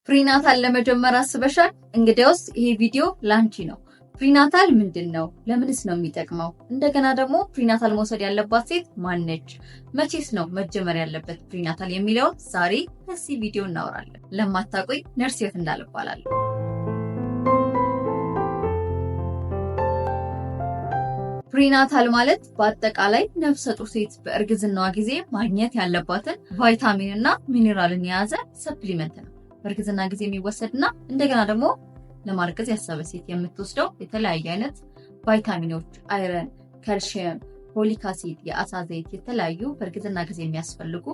ፕሪናታል ለመጀመር አስበሻል? እንግዲያውስ ይሄ ቪዲዮ ላንቺ ነው። ፕሪናታል ምንድነው? ለምንስ ነው የሚጠቅመው? እንደገና ደግሞ ፕሪናታል መውሰድ ያለባት ሴት ማነች? መቼስ ነው መጀመር ያለበት ፕሪናታል የሚለውን ዛሬ በዚህ ቪዲዮ እናወራለን። ለማታውቁኝ ነርስ ህይወት እንዳለ እባላለሁ። ፕሪናታል ማለት በአጠቃላይ ነፍሰ ጡር ሴት በእርግዝናዋ ጊዜ ማግኘት ያለባትን ቫይታሚን እና ሚኒራልን የያዘ ሰፕሊመንት ነው። በእርግዝና ጊዜ የሚወሰድና እንደገና ደግሞ ለማርገዝ ያሰበ ሴት የምትወስደው የተለያየ አይነት ቫይታሚኖች፣ አይረን፣ ካልሲየም፣ ፎሊክ አሲድ፣ የአሳ ዘይት፣ የተለያዩ በእርግዝና ጊዜ የሚያስፈልጉ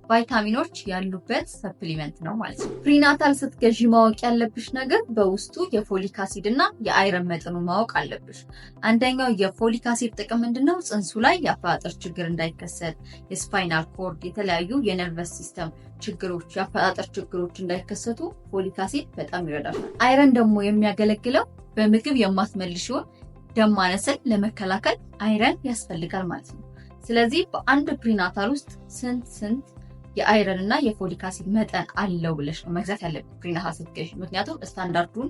ቫይታሚኖች ያሉበት ሰፕሊመንት ነው ማለት ነው። ፕሪናታል ስትገዢ ማወቅ ያለብሽ ነገር በውስጡ የፎሊክ አሲድ እና የአይረን መጠኑ ማወቅ አለብሽ። አንደኛው የፎሊክ አሲድ ጥቅም ምንድነው? ጽንሱ ላይ የአፈጣጠር ችግር እንዳይከሰት፣ የስፓይናል ኮርድ፣ የተለያዩ የነርቨስ ሲስተም ችግሮች፣ የአፈጣጠር ችግሮች እንዳይከሰቱ ፎሊክ አሲድ በጣም ይረዳል። አይረን ደግሞ የሚያገለግለው በምግብ የማትመልሽውን ደም ማነስን ለመከላከል አይረን ያስፈልጋል ማለት ነው። ስለዚህ በአንድ ፕሪናታል ውስጥ ስንት የአይረን እና የፎሊክ አሲድ መጠን አለው ብለሽ ነው መግዛት ያለብሽ ፕሪናታል ስትገዢ። ምክንያቱም ስታንዳርዱን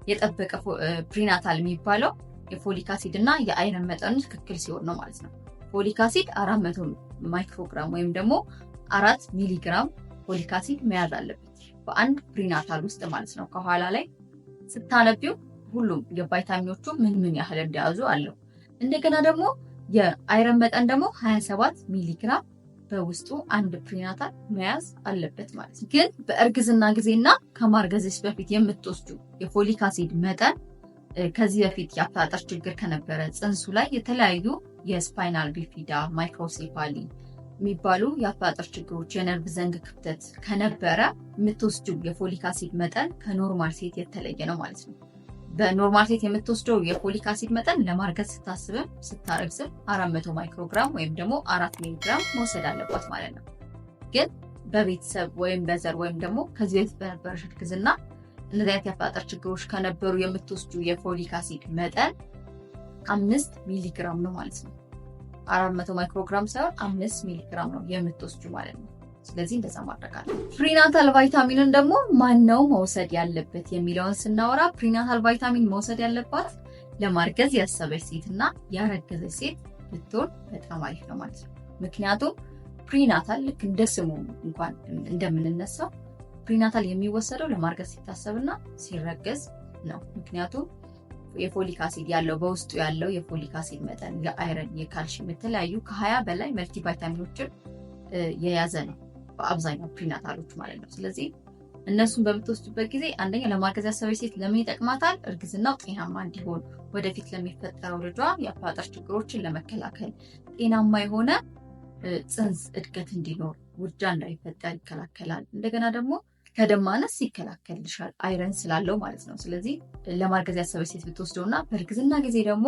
የጠበቀ ፕሪናታል የሚባለው የፎሊክ አሲድ እና የአይረን መጠኑ ትክክል ሲሆን ነው ማለት ነው። ፎሊክ አሲድ 400 ማይክሮግራም ወይም ደግሞ 4 ሚሊግራም ፎሊክ አሲድ መያዝ አለበት በአንድ ፕሪናታል ውስጥ ማለት ነው። ከኋላ ላይ ስታነቢው ሁሉም የቫይታሚኖቹ ምን ያህል እንደያዙ አለው። እንደገና ደግሞ የአይረን መጠን ደግሞ 27 ሚሊግራም በውስጡ አንድ ፕሪናታል መያዝ አለበት ማለት ነው። ግን በእርግዝና ጊዜና ከማርገዝሽ በፊት የምትወስዱ የፎሊክ አሲድ መጠን ከዚህ በፊት የአፈጣጠር ችግር ከነበረ፣ ጽንሱ ላይ የተለያዩ የስፓይናል ቢፊዳ፣ ማይክሮሴፋሊ የሚባሉ የአፈጣጠር ችግሮች፣ የነርቭ ዘንግ ክፍተት ከነበረ የምትወስዱ የፎሊክ አሲድ መጠን ከኖርማል ሴት የተለየ ነው ማለት ነው። በኖርማል ሴት የምትወስደው የፎሊክ አሲድ መጠን ለማርገዝ ስታስብም ስታረግዝም 400 ማይክሮግራም ወይም ደግሞ 4 ሚሊግራም መውሰድ አለባት ማለት ነው። ግን በቤተሰብ ወይም በዘር ወይም ደግሞ ከዚህ በፊት በነበረሽ እርግዝና እነዚህ አይነት የአፈጣጠር ችግሮች ከነበሩ የምትወስዱ የፎሊክ አሲድ መጠን 5 ሚሊግራም ነው ማለት ነው። 400 ማይክሮግራም ሳይሆን 5 ሚሊግራም ነው የምትወስዱ ማለት ነው። ስለዚህ እንደዛ ማድረግ አለ። ፕሪናታል ቫይታሚንን ደግሞ ማን ነው መውሰድ ያለበት የሚለውን ስናወራ ፕሪናታል ቫይታሚን መውሰድ ያለባት ለማርገዝ ያሰበች ሴትና ያረገዘች ሴት ብትሆን በጣም አሪፍ ነው ማለት ነው። ምክንያቱም ፕሪናታል ልክ እንደ ስሙ እንኳን እንደምንነሳው ፕሪናታል የሚወሰደው ለማርገዝ ሲታሰብና ሲረገዝ ነው። ምክንያቱም የፎሊክ አሲድ ያለው በውስጡ ያለው የፎሊክ አሲድ መጠን የአይረን፣ የካልሲየም የተለያዩ ከ20 በላይ መልቲ ቫይታሚኖችን የያዘ ነው በአብዛኛው ፕሪናታሎች ማለት ነው። ስለዚህ እነሱን በምትወስዱበት ጊዜ አንደኛ ለማርገዝ ያሰበች ሴት ለምን ይጠቅማታል? እርግዝናው ጤናማ እንዲሆን፣ ወደፊት ለሚፈጠረው ልጇ የአፈጣጠር ችግሮችን ለመከላከል፣ ጤናማ የሆነ ጽንስ እድገት እንዲኖር፣ ውርጃ እንዳይፈጠር ይከላከላል። እንደገና ደግሞ ከደም ማነስ ይከላከልሻል አይረን ስላለው ማለት ነው። ስለዚህ ለማርገዝ ያሰበች ሴት ብትወስደውና በእርግዝና ጊዜ ደግሞ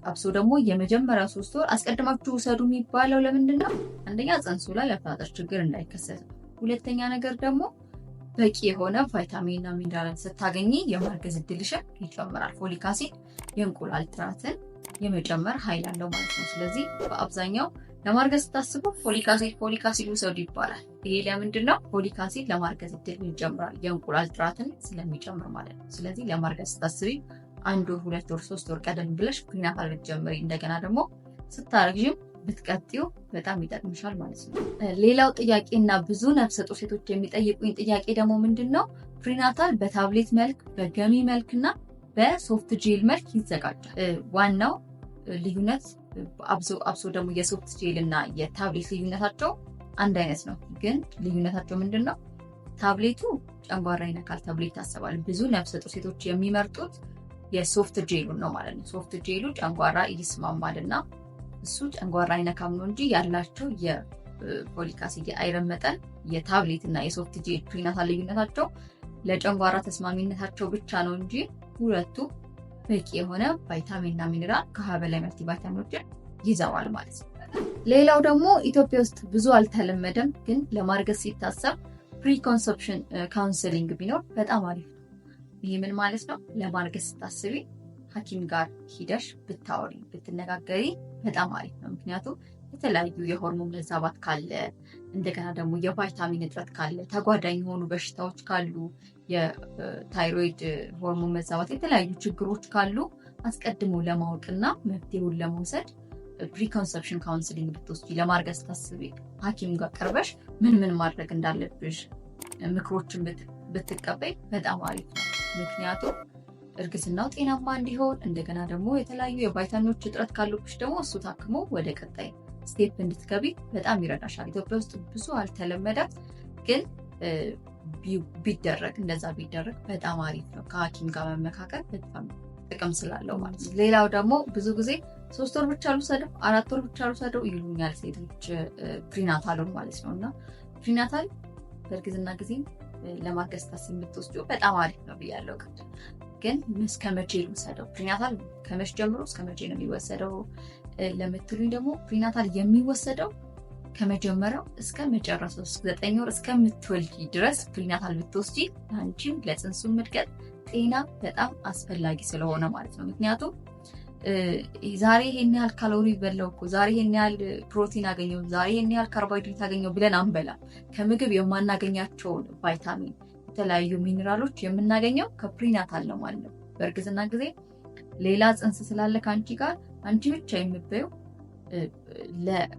አብሶ ደግሞ የመጀመሪያው 3 ወር አስቀድማችሁ ውሰዱ የሚባለው ለምንድን ነው? አንደኛ ጽንሱ ላይ የአፈጣጠር ችግር እንዳይከሰት፣ ሁለተኛ ነገር ደግሞ በቂ የሆነ ቫይታሚንና ሚነራልን ስታገኚ የማርገዝ እድልሽን ይጨምራል። ፎሊክ አሲድ የእንቁላል ጥራትን የመጨመር ኃይል አለው ማለት ነው። ስለዚህ በአብዛኛው ለማርገዝ ስታስቡ ፎሊክ አሲድ ውሰዱ ይባላል። ይሄ ለምንድን ነው? ፎሊክ አሲድ ለማርገዝ እድል ይጨምራል፣ የእንቁላል ጥራትን ስለሚጨምር ማለት ነው። ስለዚህ ለማርገዝ ስታስቢ 1 ወር 2 ወር 3 ወር ቀደም ብለሽ ፕሪናታል ብትጀምሪ እንደገና ደግሞ ስታረግዥም ብትቀጥዩ በጣም ይጠቅምሻል ማለት ነው። ሌላው ጥያቄና ብዙ ነፍሰ ጡር ሴቶች የሚጠይቁኝ ጥያቄ ደግሞ ምንድነው? ፕሪናታል በታብሌት መልክ፣ በገሚ መልክና በሶፍት ጄል መልክ ይዘጋጃል። ዋናው ልዩነት አብሶ ደግሞ የሶፍት ጄል እና የታብሌት ልዩነታቸው አንድ አይነት ነው። ግን ልዩነታቸው ምንድነው? ታብሌቱ ጨንጓራ ይነካል ተብሎ ይታሰባል። ብዙ ነፍሰ ጡር ሴቶች የሚመርጡት የሶፍት ጄሉን ነው ማለት ነው። ሶፍት ጄሉ ጨንጓራ ይስማማልና እሱ ጨንጓራ አይነካም ነው እንጂ ያላቸው የፎሊክ አሲድ የአይረን መጠን የታብሌት እና የሶፍት ጄል ፕሪናታል ልዩነታቸው ለጨንጓራ ተስማሚነታቸው ብቻ ነው እንጂ ሁለቱ በቂ የሆነ ቫይታሚንና ሚኒራል ከ20 በላይ መልቲ ቫይታሚኖችን ይዘዋል ማለት ነው። ሌላው ደግሞ ኢትዮጵያ ውስጥ ብዙ አልተለመደም፣ ግን ለማርገዝ ሲታሰብ ፕሪኮንሰፕሽን ካውንስሊንግ ቢኖር በጣም አሪፍ ነው። ይህ ምን ማለት ነው? ለማርገዝ ስታስቢ ሐኪም ጋር ሂደሽ ብታወሪ ብትነጋገሪ በጣም አሪፍ ነው። ምክንያቱም የተለያዩ የሆርሞን መዛባት ካለ፣ እንደገና ደግሞ የቫይታሚን እጥረት ካለ፣ ተጓዳኝ የሆኑ በሽታዎች ካሉ፣ የታይሮይድ ሆርሞን መዛባት፣ የተለያዩ ችግሮች ካሉ አስቀድሞ ለማወቅና መፍትሄውን ለመውሰድ ፕሪኮንሰፕሽን ካውንስሊንግ ብትወስጂ፣ ለማርገዝ ታስቢ ሐኪም ጋር ቀርበሽ ምን ማድረግ እንዳለብሽ ምክሮችን ብትቀበይ በጣም አሪፍ ነው። ምክንያቱም እርግዝናው ጤናማ እንዲሆን እንደገና ደግሞ የተለያዩ የቫይታሚኖች እጥረት ካሉብሽ ደግሞ እሱ ታክሞ ወደ ቀጣይ ስቴፕ እንድትገቢ በጣም ይረዳሻል። ኢትዮጵያ ውስጥ ብዙ አልተለመደም፣ ግን እንደዛ ቢደረግ በጣም አሪፍ ነው። ከሐኪም ጋር መመካከል በጣም ጥቅም ስላለው ማለት ነው። ሌላው ደግሞ ብዙ ጊዜ 3 ወር ብቻ ልውሰደው 4 ወር ብቻ ልውሰደው ይሉኛል ሴቶች ፕሪናታሉን ማለት ነው። እና ፕሪናታል በእርግዝና ጊዜ ለማርገዝ ታስቢ የምትወስጂው በጣም አሪፍ ነው ብያለሁ። ግን እስከ መቼ ልውሰደው? ፕሪናታል ከመቼ ጀምሮ እስከ መቼ ነው የሚወሰደው ለምትሉኝ ደግሞ ፕሪናታል የሚወሰደው ከመጀመሪያው እስከ መጨረሻው 9 ወር እስከምትወልጂ ድረስ ፕሪናታል ብትወስጂ ለአንቺም ለፅንሱም እድገት ጤና በጣም አስፈላጊ ስለሆነ ማለት ነው። ምክንያቱም ዛሬ ይሄን ያህል ካሎሪ በላው እኮ፣ ዛሬ ይሄን ያህል ፕሮቲን አገኘው፣ ዛሬ ይሄን ያህል ካርቦሃይድሬት አገኘው ብለን አንበላም። ከምግብ የማናገኛቸውን ቫይታሚን፣ የተለያዩ ሚኒራሎች የምናገኘው ከፕሪናታል ነው ማለት ነው። በእርግዝና ጊዜ ሌላ ፅንስ ስላለ ከአንቺ ጋር አንቺ ብቻ የምትበይው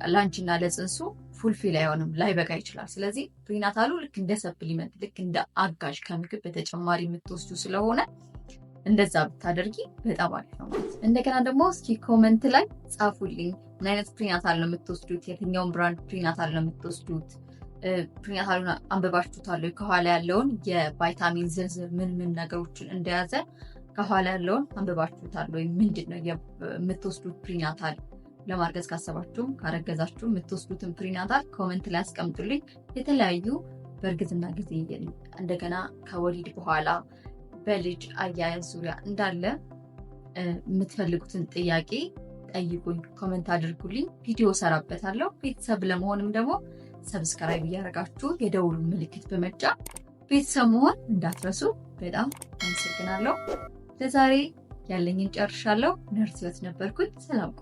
ለአንቺና ለፅንሱ ፉልፊል አይሆንም፣ ላይበቃ ይችላል። ስለዚህ ፕሪናታሉ ልክ እንደ ሰፕሊመንት፣ ልክ እንደ አጋዥ ከምግብ በተጨማሪ የምትወስዱ ስለሆነ እንደዛ ብታደርጊ በጣም አሪፍ ነው ማለት ነው። እንደገና ደግሞ እስኪ ኮመንት ላይ ጻፉልኝ፣ ምን አይነት ፕሪናታል ነው የምትወስዱት? የትኛውን ብራንድ ፕሪናታል ነው የምትወስዱት? ፕሪናታሉን አንብባችሁታል? ከኋላ ያለውን የቫይታሚን ዝርዝር ምን ነገሮችን እንደያዘ ከኋላ ያለውን አንብባችሁታል ወይ? ምንድን ነው የምትወስዱት ፕሪናታል? ለማርገዝ ካሰባችሁም ካረገዛችሁ የምትወስዱትን ፕሪናታል ኮመንት ላይ አስቀምጡልኝ። የተለያዩ በእርግዝና ጊዜ እንደገና ከወሊድ በኋላ በልጅ አያያዝ ዙሪያ እንዳለ የምትፈልጉትን ጥያቄ ጠይቁኝ፣ ኮመንት አድርጉልኝ፣ ቪዲዮ ሰራበታለሁ። ቤተሰብ ለመሆንም ደግሞ ሰብስክራይብ እያደረጋችሁ የደውሉ ምልክት በመጫን ቤተሰብ መሆን እንዳትረሱ። በጣም አመሰግናለሁ። ለዛሬ ያለኝን ጨርሻለሁ። ነርስ ህይወት ነበርኩኝ። ሰላም።